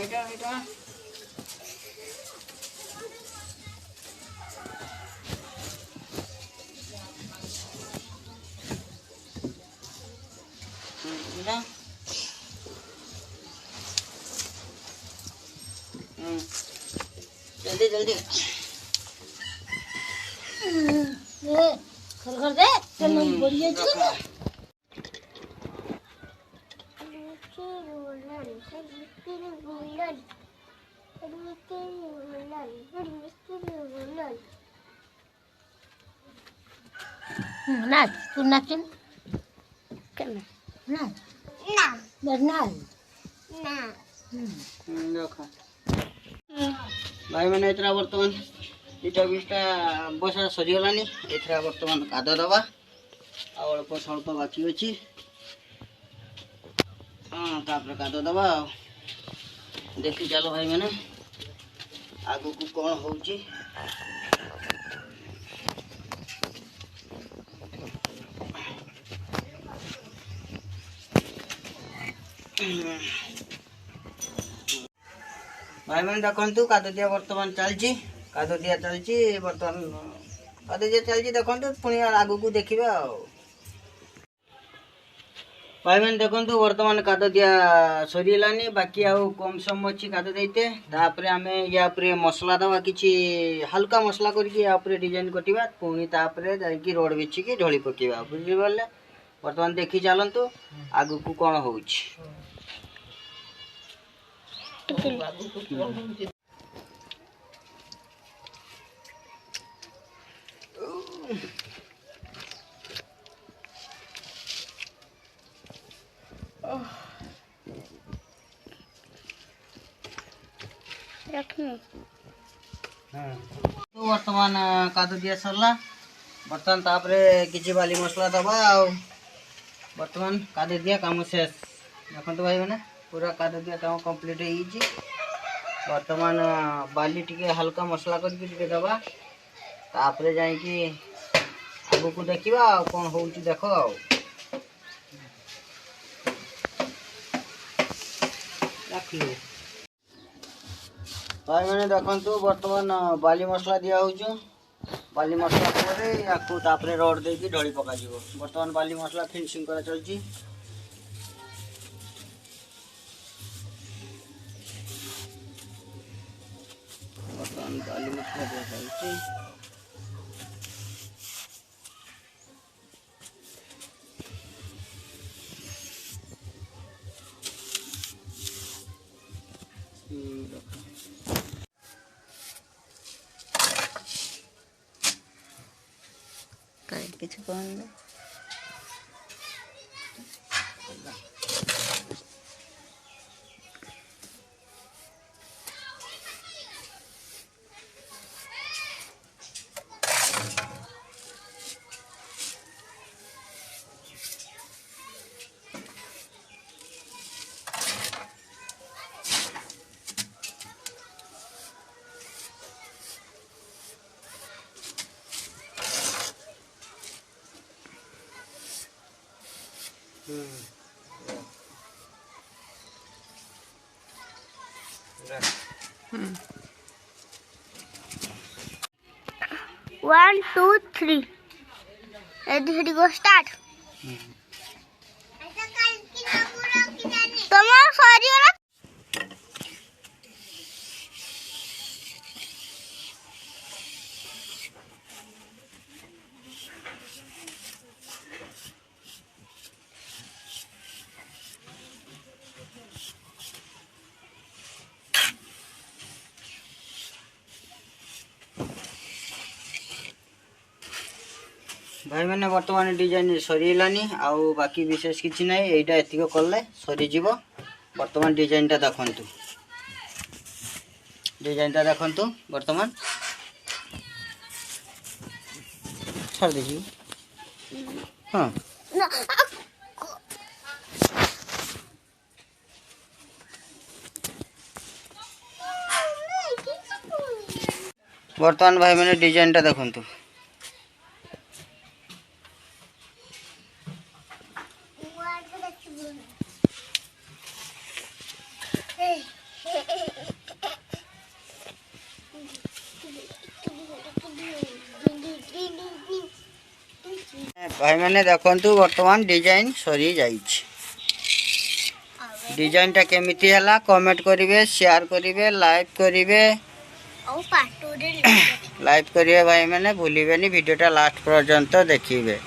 এটা এটা এটা जल्दी जल्दी घर घर दे चल बढ़िया जी नाच तू नाचिन नाच नाच देखो भाई मैंने इतना बर्तमान इटा बीसटा बसा सरीगलानी एथरा बर्तमान काद दबा अल्प स्वल्प बाकी अच्छी हाँ तापर काद दबा देखी चलो भाई मैंने आगु को कौन होची भाई मैंने देखु काद दिया बर्तमान चलची काद दिया चलची बर्तमान काद दिया चलची देखु पुणी आगु को देखा भाई मैंने देखु बर्तमान काद दिया सरीगलानी बाकी आउ कम सम अच्छी काद देते तापर आम या मसला दवा किसी हल्का मसला करके डिजाइन कटिवा पुणी तापर जाकि रोड बिछिकी ढोली पकेवा बुझिपारे बर्तमान देखी चलतु आगु को कौन हो बर्तमान काद दिया सरला बर्तमान तापरे किसी बाली मसला दबा बर्तमान काद दिया काम शेष देखो भाई मैंने पूरा काद दिया काम कंप्लीट हो बर्तमान बाली टिके हल्का मसला करके दबा तापरे जाइकी आगु को देखा कौन हो देख रखिए भाई मैंने देखु बर्तमान बाली मसला दिया बाली मसला पर रोड देकी ढोली पका बर्तमान बाली मसला फिनिशिंग करा चलची बर्तमान बाली मसला दिया चलची किसी कौन 1 2 3 ready go start তোমার সরি হলো भाई मैंने बर्तमान डिजाइन सरीगलानी आउ बाकी विशेष किसी ना यहीटा एतिक कले सरीज बर्तमान डिजाइनटा देखु डिजाइनटा देखु बर्तमान छाड़ दीजिए हाँ बर्तमान भाई मैंने डिजाइनटा देखु भाई मैंने देखंतु वर्तमान डिजाइन सरी जाइछि। डिजाइन टा केमिति हला कमेंट करिवे, शेयर करिवे, लाइक करिवे। लाइक करिवे भाई मैंने भूलिबेनी, वीडियो टा लास्ट पर्यंत देखिबे।